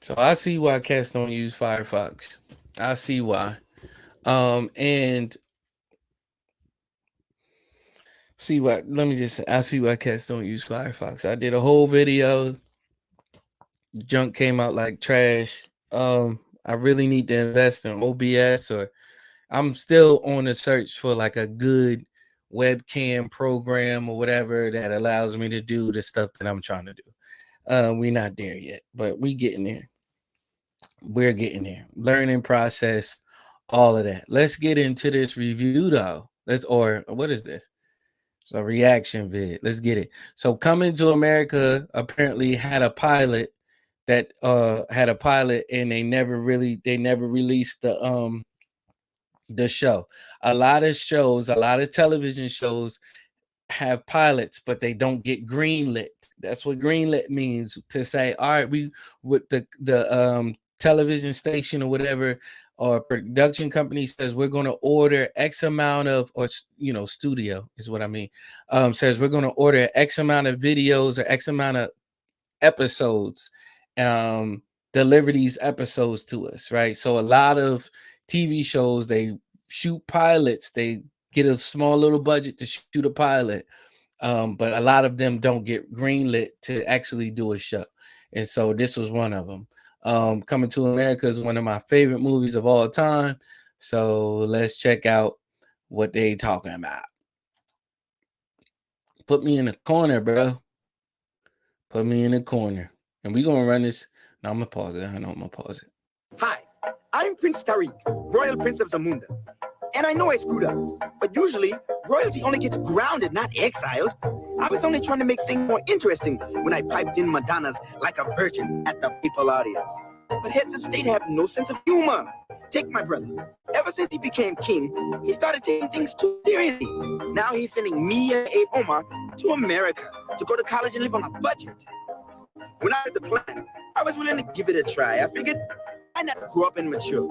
So I see why cats don't use Firefox. I see why. And see what let me just say, I see why cats don't use Firefox. I did a whole video. Junk came out like trash. I really need to invest in OBS, or I'm still on the search for like a good webcam program or whatever that allows me to do the stuff that I'm trying to do. We're not there yet, but we getting there. We're getting there. Learning process, all of that. Let's get into this review though. Or what is this? So reaction vid. Let's get it. So Coming to America apparently had a pilot, and they never released the show. A lot of television shows have pilots, but they don't get greenlit. That's what greenlit means, to say, all right, we with the television station or whatever, or production company says we're going to order X amount of, or studio is what I mean, says we're going to order X amount of videos or X amount of episodes, um deliver these episodes to us, right? So a lot of TV shows, they shoot pilots, they get a small little budget to shoot a pilot, but a lot of them don't get greenlit to actually do a show. And so this was one of them. Coming to America is one of my favorite movies of all time. So let's check out what they talking about. Put me in the corner, bro. Put me in the corner. And we gonna run this. No, I'm gonna pause it. I know I'm gonna pause it. Hi, I'm Prince Tariq, Royal Prince of Zamunda. And I know I screwed up, but usually royalty only gets grounded, not exiled. I was only trying to make things more interesting when I piped in Madonna's Like a Virgin at the people audience. But heads of state have no sense of humor. Take my brother. Ever since he became king, he started taking things too seriously. Now he's sending me and Abe Omar to America to go to college and live on a budget. When I had the plan, I was willing to give it a try. I figured I not grow up and mature,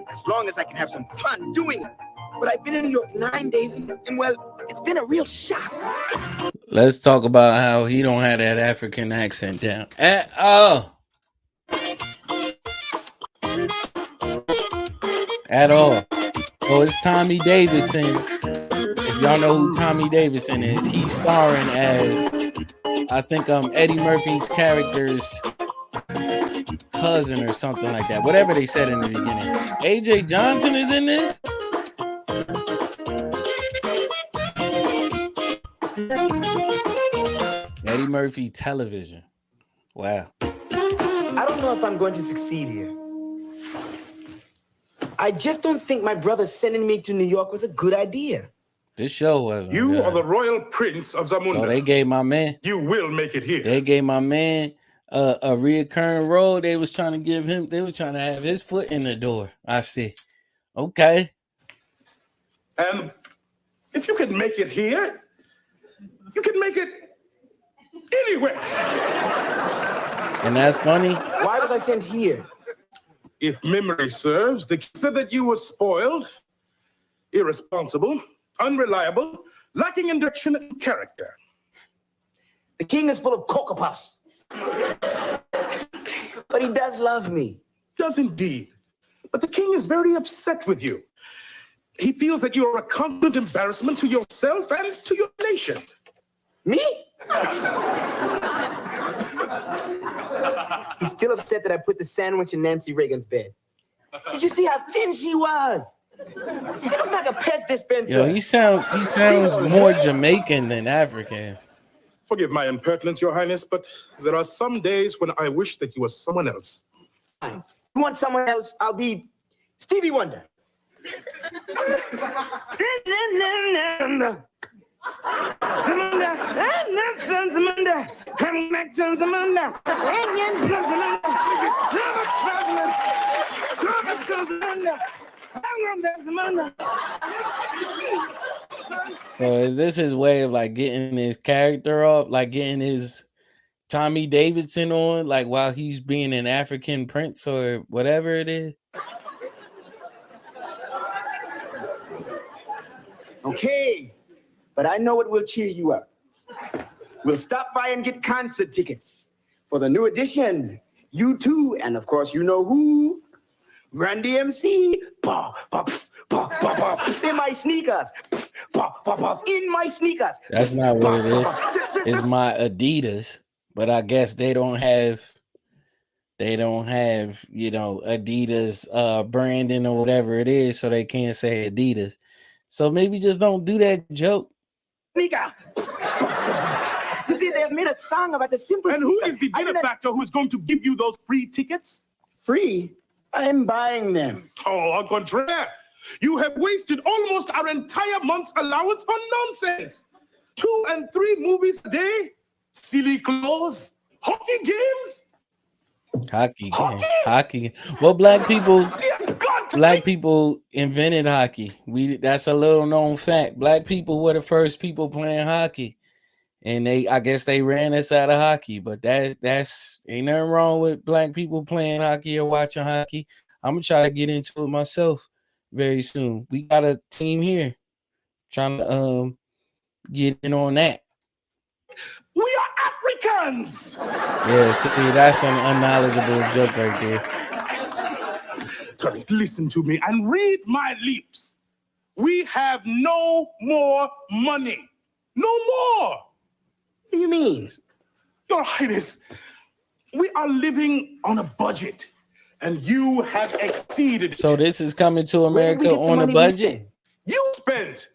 as long as I can have some fun doing it. But I've been in New York 9 days, and well, it's been a real shock. Let's talk about how he don't have that African accent down at all. At all. So it's Tommy Davidson. If y'all know who Tommy Davidson is, he's starring as, I think, Eddie Murphy's character's cousin or something like that. Whatever they said in the beginning. AJ Johnson is in this. Eddie Murphy television. Wow. I don't know if I'm going to succeed here. I just don't think my brother sending me to New York was a good idea. This show wasn't. You are the royal prince of Zamunda. So they gave my man. You will make it here. They gave my man a reoccurring role. They was trying to give him. They were trying to have his foot in the door. I see. Okay. And if you can make it here, you can make it anywhere. And that's funny. Why was I sent here? If memory serves, they said that you were spoiled, irresponsible, unreliable, lacking in direction and character. The king is full of Cocoa Puffs. But he does love me. Does indeed. But the king is very upset with you. He feels that you are a constant embarrassment to yourself and to your nation. Me? He's still upset that I put the sandwich in Nancy Reagan's bed. Did you see how thin she was? She looks like a pest dispenser. Yo, he sounds more Jamaican than African. Forgive my impertinence, Your Highness, but there are some days when I wish that you were someone else. Fine. You want someone else? I'll be Stevie Wonder. So is this his way of like getting his character off, like getting his Tommy Davidson on, like while he's being an African prince or whatever it is? Okay, but I know it will cheer you up. We'll stop by and get concert tickets for the new edition You too, and of course you know who? Randy MC. Bah, bah, pff, bah, bah, bah, in my sneakers. Bah, bah, bah, in my sneakers. That's not what it is. Bah. It's my Adidas, but I guess they don't have, Adidas branding or whatever it is, so they can't say Adidas. So maybe just don't do that joke. Sneakers. You see, they've made a song about the simple. And who is the benefactor who is going to give you those free tickets? Free? I'm buying them. Oh, au contraire. You have wasted almost our entire month's allowance on nonsense. 2 and 3 movies a day, silly clothes, hockey games. Hockey. Well, black people invented hockey. That's a little known fact. Black people were the first people playing hockey, and I guess they ran us out of hockey. But that's ain't nothing wrong with black people playing hockey or watching hockey. I'm gonna try to get into it myself very soon. We got a team here trying to get in on that. We are Africans. Yeah, see, that's an unknowledgeable joke right there. Tariq, listen to me and read my lips. We have no more money. No more. What do you mean? Your Highness, we are living on a budget, and you have exceeded it. So this is coming to America on a budget? You spent.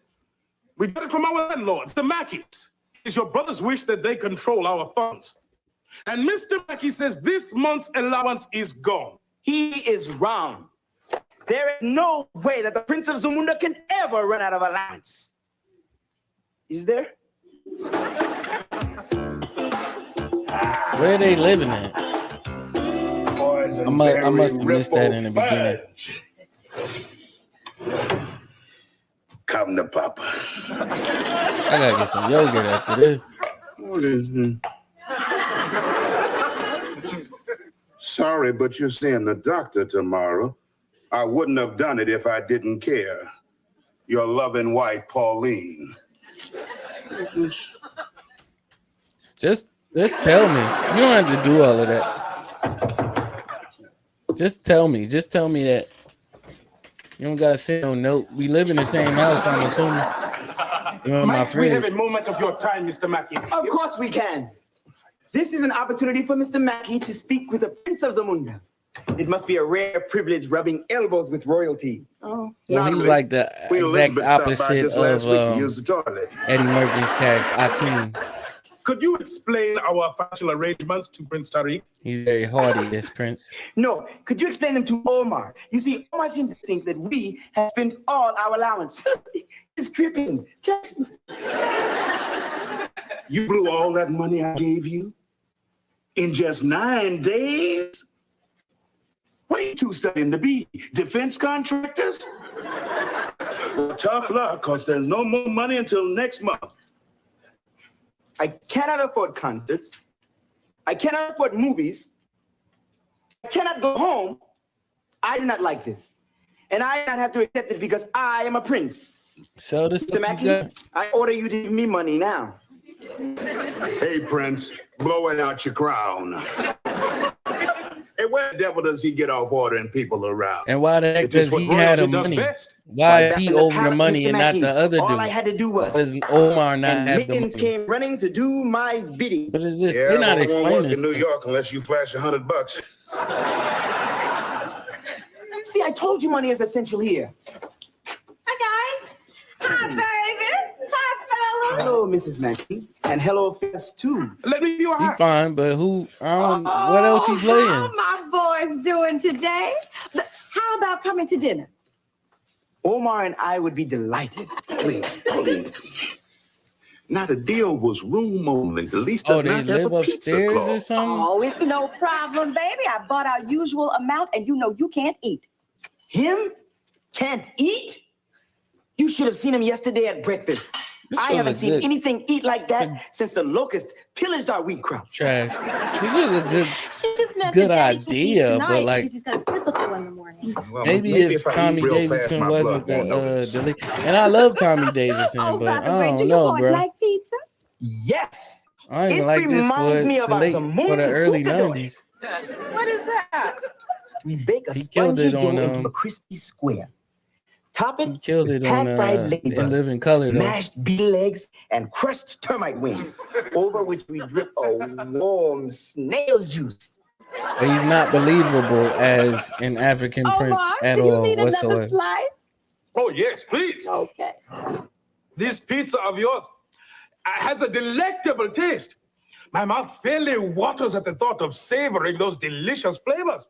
We got it from our landlords, the Mackeys. It's your brother's wish that they control our funds. And Mr. Mackey says this month's allowance is gone. He is wrong. There is no way that the Prince of Zamunda can ever run out of allowance. Is there? Where are they living at? I must have missed that in the beginning. Come to Papa. I gotta get some yogurt after this. What is it? Sorry, but you're seeing the doctor tomorrow. I wouldn't have done it if I didn't care. Your loving wife, Pauline. Just tell me. You don't have to do all of that. Just tell me. Just tell me that. You don't gotta say no note. We live in the same house, I'm assuming. You're my friend. We have a moment of your time, Mr. Mackey. Of course we can. This is an opportunity for Mr. Mackey to speak with the Prince of Zamunda. It must be a rare privilege rubbing elbows with royalty. Oh, well, he's like the exact opposite of Eddie Murphy's character, Akeem. Could you explain our financial arrangements to Prince Tariq? He's very haughty, this prince. No, could you explain them to Omar? You see, Omar seems to think that we have spent all our allowance. It's tripping. You blew all that money I gave you in just 9 days? What are you two studying to be? Defense contractors? Well, tough luck, because there's no more money until next month. I cannot afford concerts. I cannot afford movies. I cannot go home. I do not like this. And I do not have to accept it because I am a prince. So this Mr. Mackey, I order you to give me money now. Hey, Prince, blowing out your crown. Hey, where the devil does he get off ordering people around? And why the heck does he have the money? Why is he over the money and not the other dude? All I had to do was, does Omar not have the money? Came running to do my bidding. What is this? Yeah, they're not explaining this. In New York unless you flash $100. See, I told you money is essential here. Hi, guys. Hi, baby. Hi, fellas. Hello, Mrs. Mackey. And hello, Fess, too. Let me be He's fine, but what else he playing? How my boys doing today? How about coming to dinner? Omar and I would be delighted. Please. Now the deal was room only. The least they live upstairs or something? Oh, it's no problem, baby. I bought our usual amount, and you know you can't eat. Him? Can't eat? You should have seen him yesterday at breakfast. I haven't seen anything eat like that since the locust pillaged our wheat crop. Trash. This was a good idea, but like he's got physical in the morning. Well, maybe if Tommy Davidson wasn't the lead. And I love Tommy Davidson, but I don't know, bro. Like pizza? Yes. I ain't like this for the early 90s. What is that? We bake a He killed spongy it dough on into a crispy square. Top he it killed with it on pan-fried In ladybug, Living Color though. mashed beetle eggs, and crushed termite wings, over which we drip a warm snail juice. But he's not believable as an African prince Omar, at do you all need another whatsoever. slice? Oh, yes, please. Okay. This pizza of yours has a delectable taste. My mouth fairly waters at the thought of savoring those delicious flavors.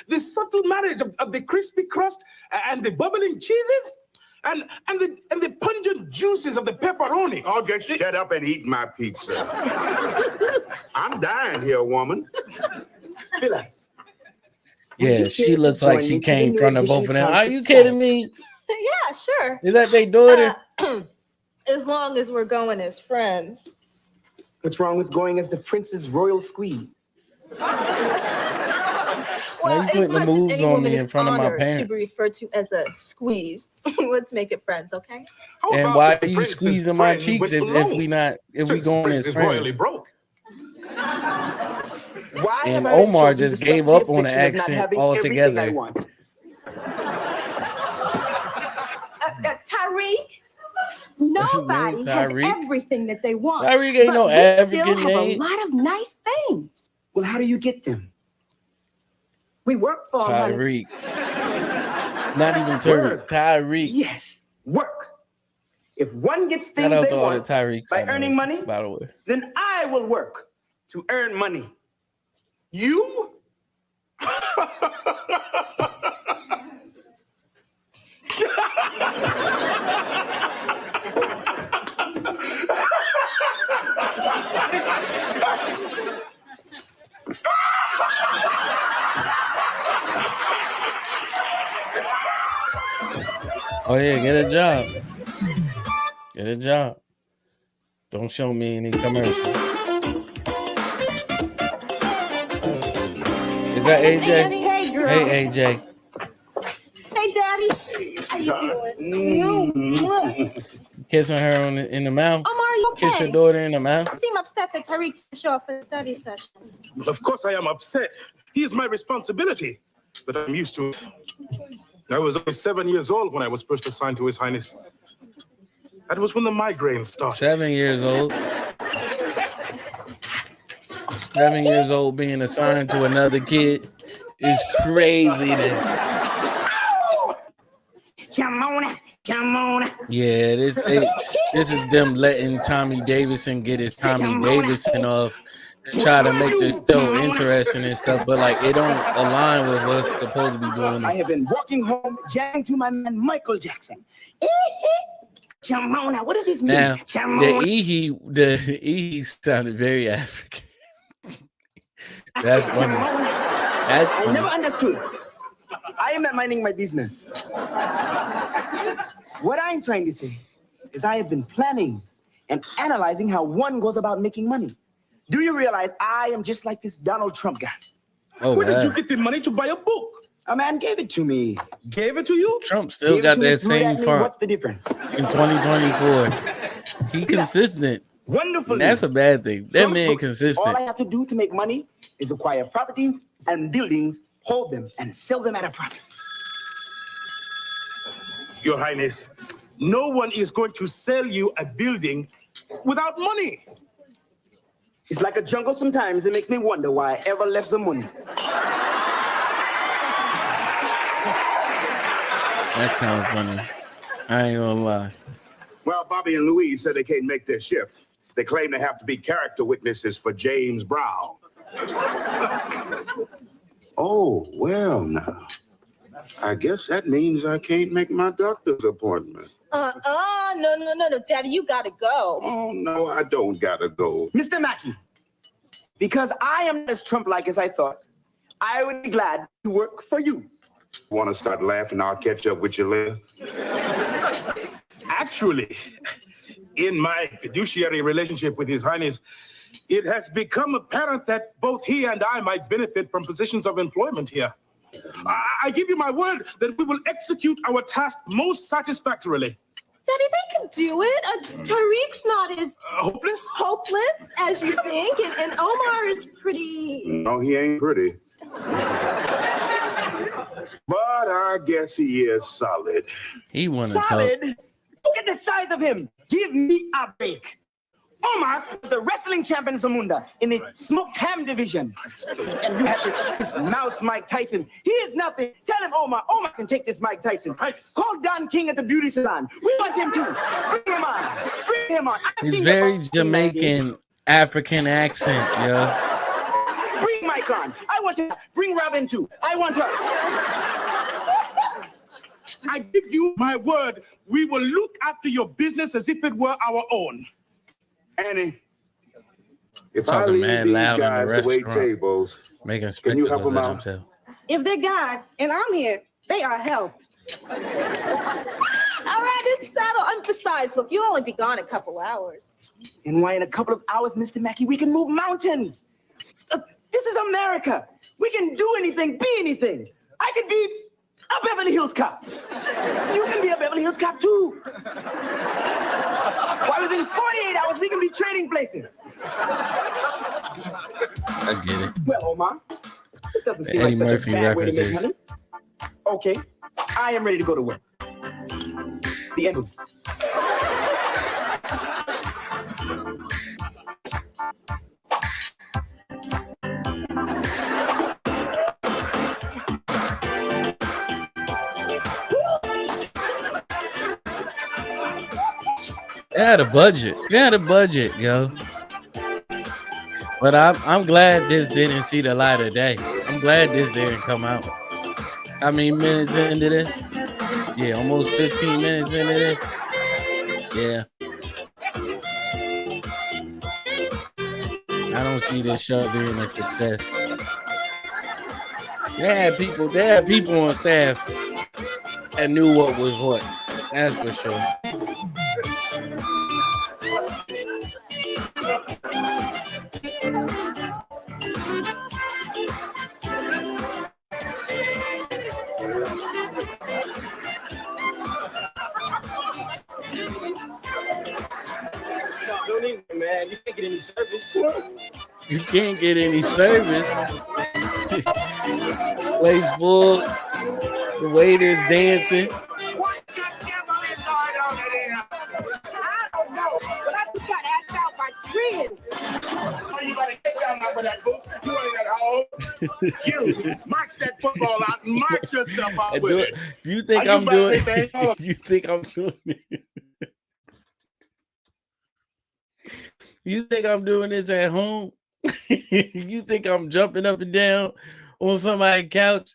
The subtle marriage of the crispy crust and the bubbling cheeses and the pungent juices of the pepperoni. Oh, just shut up and eat my pizza. I'm dying here, woman. Phyllis. Yeah, she looks like she came from the both of them. Are you Concert kidding me? Yeah, sure. Is that their daughter? As long as we're going as friends. What's wrong with going as the Prince's Royal Squeeze? Well, you putting as the much as moves any on woman me is in front of my honored to parents. be referred to as a squeeze, let's make it friends, okay? How And about why if the are you prince is squeezing my friend cheeks with if Malone? we Since the going prince as is royally friends? broke. Why And have I Omar chosen just to gave suffer up on the affliction of not accent having everything I altogether. want? Tariq, What's his nobody name? has Tyreek? everything that they want. Tyreek ain't but no we African still have name. a lot of nice things. Well, how do you get them? We work for 'em, honey. Tyreek. Not even Tariq. Work. Tyreek. Yes, work. If one gets Shout things out they to all the want Tyreeks by I know, earning money, by the way. then I will work to earn money. You? Oh yeah, get a job. Get a job. Don't show me any commercials. Is that AJ? Hey, girl. Hey AJ. Hey, Daddy. How you doing? Kissing her in the mouth. Omar, are you Kiss your okay? daughter in the mouth. You seem upset that Tariq didn't show up for the study session. Of course I am upset. He is my responsibility, but I'm used to it. I was only 7 years old when I was first assigned to His Highness. That was when the migraine started. 7 years old. 7 years old being assigned to another kid is craziness. Come on. Yeah, this is them letting Tommy Davidson get his Tommy Davidson off to try to make the show interesting and stuff, but like it don't align with what's supposed to be going I on. have been walking home, jamming to my man Michael Jackson. Jamona, what does this mean? Now the Jamona. Ehe sounded very African. That's funny. That's I never funny. understood. I am not minding my business. What I'm trying to say is I have been planning and analyzing how one goes about making money. Do you realize I am just like this Donald Trump guy? Oh, Where did you wow. get the money to buy a book? A man gave it to me. Gave it to you? Trump still Gave it got to me, that threw it same at me. font What's the difference? in 2024. He consistent. Wonderful. And that's a news. bad thing. That Some man books, all consistent. I have to do to make money is acquire properties and buildings, hold them, and sell them at a profit. Your Highness, no one is going to sell you a building without money. It's like a jungle sometimes. It makes me wonder why I ever left the money. That's kind of funny. I ain't gonna lie. Well, Bobby and Louise said they can't make their shift. They claim they have to be character witnesses for James Brown. Oh, well now. I guess that means I can't make my doctor's appointment. No, Daddy, you gotta go. Oh, no, I don't gotta go. Mr. Mackey, because I am as Trump-like as I thought, I would be glad to work for you. Want to start laughing? I'll catch up with you later. Actually, in my fiduciary relationship with His Highness, it has become apparent that both he and I might benefit from positions of employment here. I give you my word that we will execute our task most satisfactorily. Daddy, they can do it. Tariq's not as hopeless as you think, and Omar is pretty. No, he ain't pretty. But I guess he is solid. He want to talk. Solid? Look at the size of him. Give me a break. Omar was the wrestling champion of Zamunda in the smoked ham division. And you have this mouse Mike Tyson. He is nothing. Tell him Omar can take this Mike Tyson. Call Don King at the beauty salon. We want him too. Bring him on. Bring him on. He's very Jamaican African accent, yo. Bring Mike on. I want him. Bring Robin too. I want her. I give you my word, we will look after your business as if it were our own. Annie, if Talking I leave mad these loud in the guys to wait restaurant. tables, Making can you help spectacles him of out? himself. If they're guys and I'm here, they are helped. All right, it's settled. And besides, look, you'll only be gone a couple hours. And why in a couple of hours, Mr. Mackey, we can move mountains. This is America. We can do anything, be anything. I could be a Beverly Hills cop. You can be a Beverly Hills cop too. Why within 48 hours we can be trading places. I get it. Well, Omar, this doesn't seem Eddie like such Murphy a bad way to make references. money. Okay, I am ready to go to work. The end. They had a budget. They had a budget, yo. But I'm glad this didn't see the light of day. I'm glad this didn't come out. How many minutes into this? Yeah, almost 15 minutes into this. Yeah. I don't see this show being a success. They had people on staff that knew what was what. That's for sure. Don't need it, man. You can't get any service. You can't get any service. Place full. The waiter's dancing. What the devil is going on in here? I don't know, but I just got asked out by twins. Oh, you gotta get down off of that book. You ain't at home. You march that football out and march yourself out with it. You think Are you I'm doing about to it? You think I'm doing it? You think I'm doing this at home? You think I'm jumping up and down on somebody's couch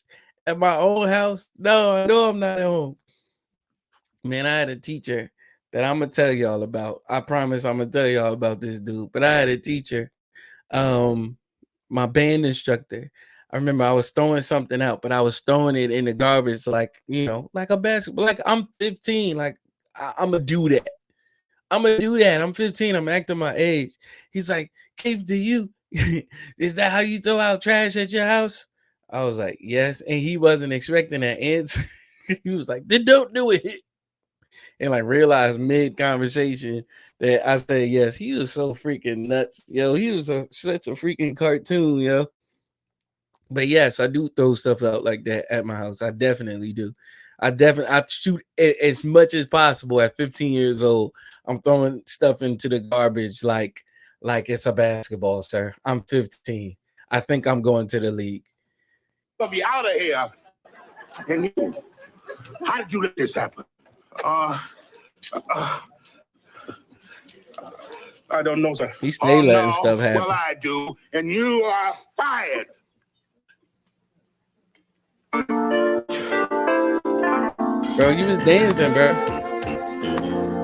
at my own house? No, I know I'm not at home. Man, I had a teacher that I'm gonna tell y'all about. I promise I'm gonna tell y'all about this dude. But I had a teacher, my band instructor. I remember I was throwing something out, but I was throwing it in the garbage, like, you know, like a basketball. Like I'm 15, like I'm gonna do that. I'm gonna do that. I'm 15. I'm acting my age. He's like, Keith, do you? Is that how you throw out trash at your house? I was like, yes. And he wasn't expecting that answer. He was like, then don't do it. And like realized mid conversation that I said yes. He was so freaking nuts, yo. He was such a freaking cartoon, yo. But yes, I do throw stuff out like that at my house. I definitely do. I shoot as much as possible at 15 years old. I'm throwing stuff into the garbage like it's a basketball, sir. I'm 15. I think I'm going to the league. I'll be out of here. And you, how did you let this happen? I don't know, sir. He stay letting no. stuff happen. Well, I do, and you are fired. Bro, you was dancing, bro.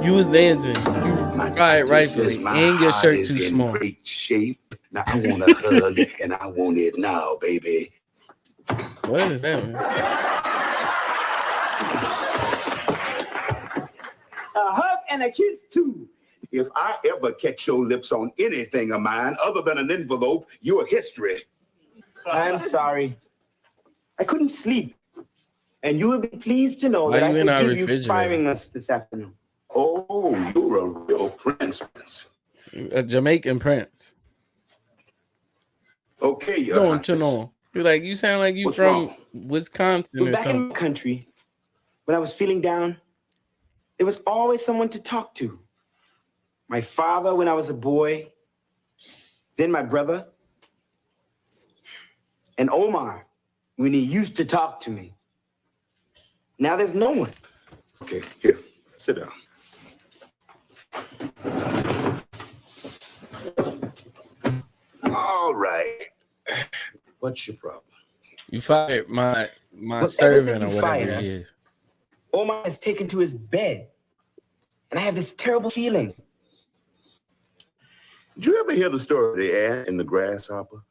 You was dancing. You fired rightfully. And your shirt too small. Great shape. Now I want a hug, and I want it now, baby. What is that, man? A hug and a kiss too. If I ever catch your lips on anything of mine other than an envelope, you're history. I'm sorry. I couldn't sleep. And you will be pleased to know Why that I you in our forgive you refrigerator? firing us this afternoon. Oh, you're a real prince. A Jamaican prince. Okay, Your No, Highness. no. You're like, you sound like you What's from wrong? Wisconsin Well, or back in something. my country, when I was feeling down, there was always someone to talk to. My father when I was a boy, then my brother, and Omar when he used to talk to me. Now there's no one. Okay, here, sit down. All right. What's your problem? You fired my Well, ever servant since or you whatever fired he us, is. Omar has taken to his bed, and I have this terrible feeling. Did you ever hear the story of the ant and the grasshopper?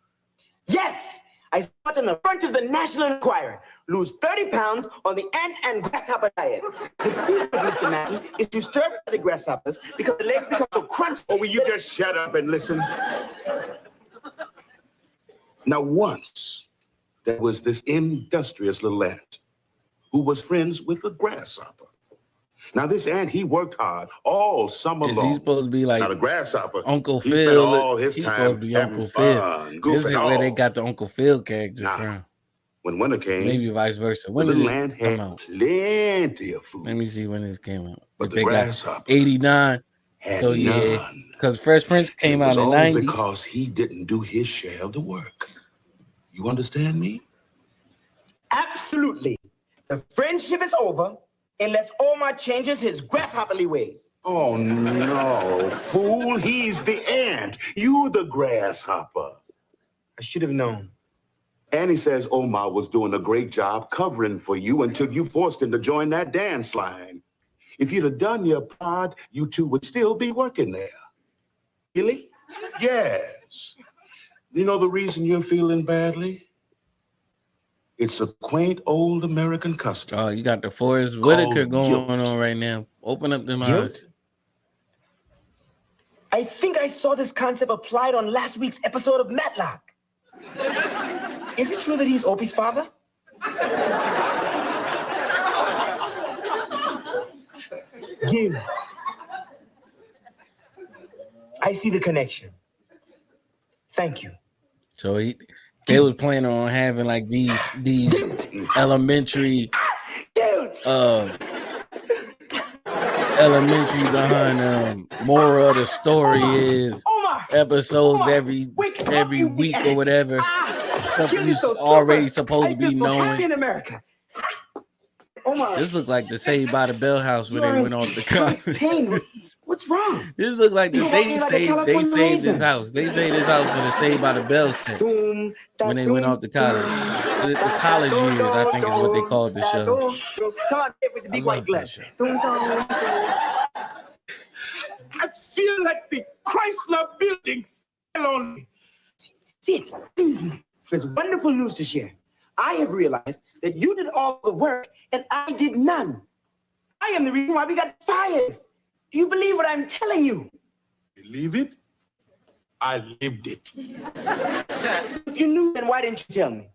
Yes, I saw it on the front of the National Enquirer. Lose 30 pounds on the ant and grasshopper diet. The secret, Mr. Mackey, is to stir fry the grasshoppers because the legs become so crunchy. Or will you just shut up and listen? Now, once there was this industrious little ant who was friends with a grasshopper. Now, this ant, he worked hard all summer Is long. he supposed to be like Now, the grasshopper, Uncle he Phil? spent all his He's time supposed to be having Uncle Phil. fun, This is goofing where they off. got the Uncle Phil character Now, from. when winter came, Maybe vice versa. the When did little this ant come had out? plenty of food. Let me see when this came out. But the they got grasshopper 89. had So yeah, none. because Fresh Prince And came it was out in all 90. because he didn't do his share of the work. You understand me? Absolutely. The friendship is over unless Omar changes his grasshopperly ways. Oh, no, fool. He's the ant. You the grasshopper. I should have known. Annie says Omar was doing a great job covering for you until you forced him to join that dance line. If you'd have done your part, you two would still be working there. Really? Yes. You know the reason you're feeling badly? It's a quaint old American custom. Oh, you got the Forrest Whitaker going guilt. on right now. Open up them Guilt? eyes. I think I saw this concept applied on last week's episode of Matlock. Is it true that he's Opie's father? Guilt. I see the connection. Thank you. So they was planning on having like these elementary elementary behind moral of the story is episodes every week or whatever. Something you already supposed to be knowing. In America. This looked like the Saved by the Bell house where they went off the college. What's wrong? This looked like they saved this house. They saved this house for the Saved by the Bell set when they went off to college. The college years, I think, is what they called the show. Come on, with the big white glass. I feel like the Chrysler building fell on me. Sit. There's wonderful news to share. I have realized that you did all the work and I did none. I am the reason why we got fired. Do you believe what I'm telling you? Believe it? I lived it. If you knew, then why didn't you tell me?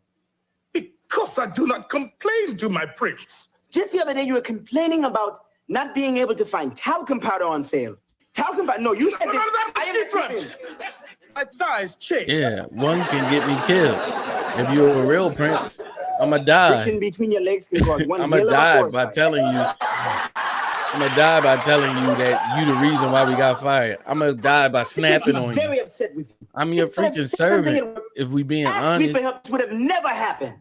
Because I do not complain to my prince. Just the other day, you were complaining about not being able to find talcum powder on sale. Talcum powder? No, you said No, that's different. My thighs change. Yeah, one can get me killed. If you're a real prince, I'ma die. Friction between your legs can cause one I'ma hell of a die forest by fire. telling you. I'ma die by telling you that you the reason why we got fired. I'ma die by snapping on Very you. upset with you. I'm your If I had freaking said something servant. If we being Ask me for honest. help, this would have never happened.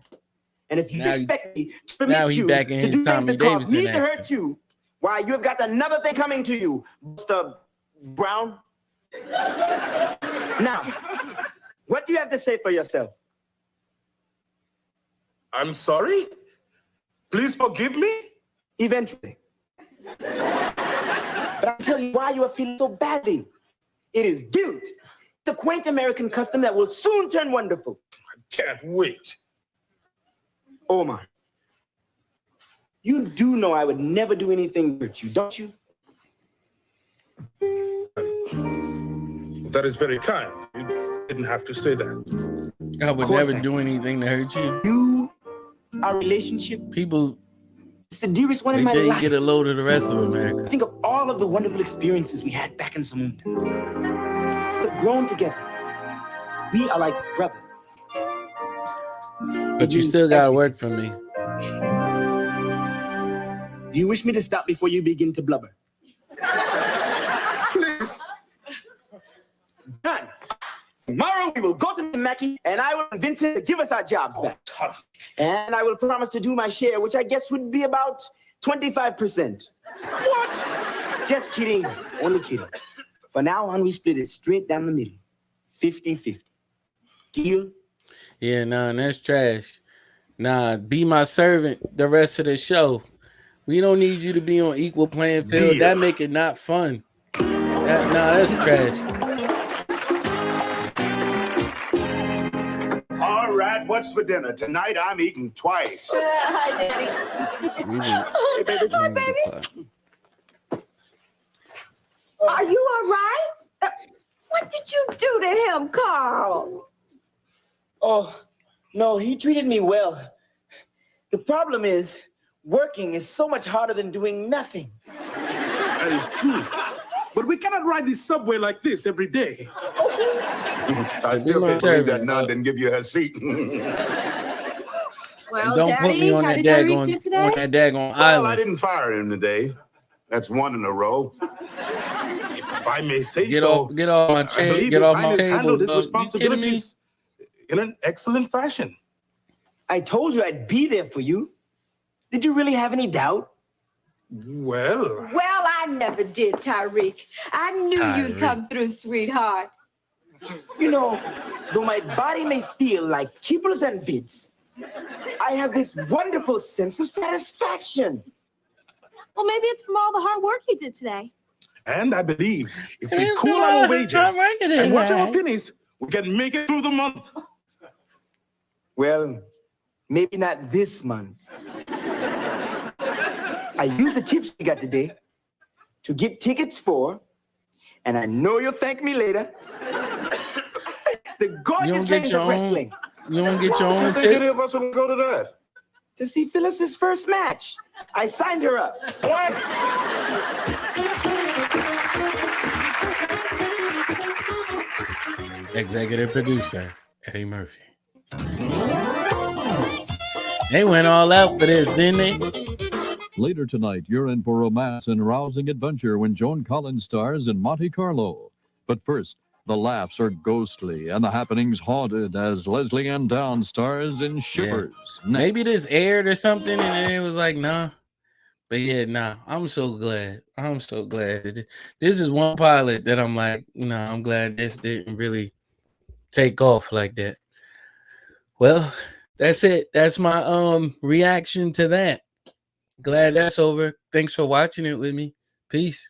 And if you Now- expect me to now permit he you back in to his do Tommy things that cause Davidson me to accent. hurt you, why, you have got another thing coming to you, Mr. Brown. Now, what do you have to say for yourself? I'm sorry. Please forgive me. Eventually. But I'll tell you why you are feeling so badly. It is guilt. The quaint American custom that will soon turn wonderful. I can't wait. Omar, you do know I would never do anything to hurt you, don't you? That is very kind. You didn't have to say that. I would course never I do anything to hurt you. You, our relationship, People It's the dearest one in Wait my till you life. get a load of the rest of America. Think of all of the wonderful experiences we had back in Zamunda. We've grown together. We are like brothers. But you still gotta work for me. Do you wish me to stop before you begin to blubber? Please. Done. Tomorrow we will go to Mackie and I will convince him to give us our jobs back. And I will promise to do my share, which I guess would be about 25%. What? Just kidding. Only kidding. For now on, we split it straight down the middle. 50-50. Deal? Yeah, nah, that's trash. Nah, be my servant the rest of the show. We don't need you to be on equal playing field. Deal. That make it not fun. That's trash. All right, what's for dinner? Tonight I'm eating twice. Hi, Daddy. Hey, baby. Hi, baby. Are you all right? What did you do to him, Carl? Oh, no, he treated me well. The problem is, working is so much harder than doing nothing. That is true. But we cannot ride the subway like this every day. I still can't believe that nun didn't give you her seat. Well, Don't Daddy, put me on how that did Tyreek daggone do today? Well, I island. didn't fire him today. That's one in a row. If I may say Get so, off my I chair. believe Get His off my Highness table. handled his dog. You kidding me? responsibilities in an excellent fashion. I told you I'd be there for you. Did you really have any doubt? Well, Well, I never did, Tyreek. I knew you'd Tyreek. come through, sweetheart. You know, though my body may feel like kibbles and bits, I have this wonderful sense of satisfaction. Well, maybe it's from all the hard work you did today. and I believe if we It's cool not our hard wages work it is, and watch our right? pennies, we can make it through the month. Well, maybe not this month. I used the tips we got today to get tickets for, and I know you'll thank me later, the You gorgeous don't get ladies your of own. wrestling You don't get your I own think any tip. of us will go to that. to see Phyllis's first match. I signed her up. What? Executive producer Eddie Murphy. They went all out for this, didn't they? Later tonight, you're in for romance and rousing adventure when Joan Collins stars in Monte Carlo. But first, the laughs are ghostly and the happenings haunted as Leslie Ann Down stars in Shippers. Maybe this aired or something, and then it was like, nah. But yeah, nah. I'm so glad. This is one pilot that I'm like, nah, I'm glad this didn't really take off like that. Well, that's it. That's my reaction to that. Glad that's over. Thanks for watching it with me. Peace.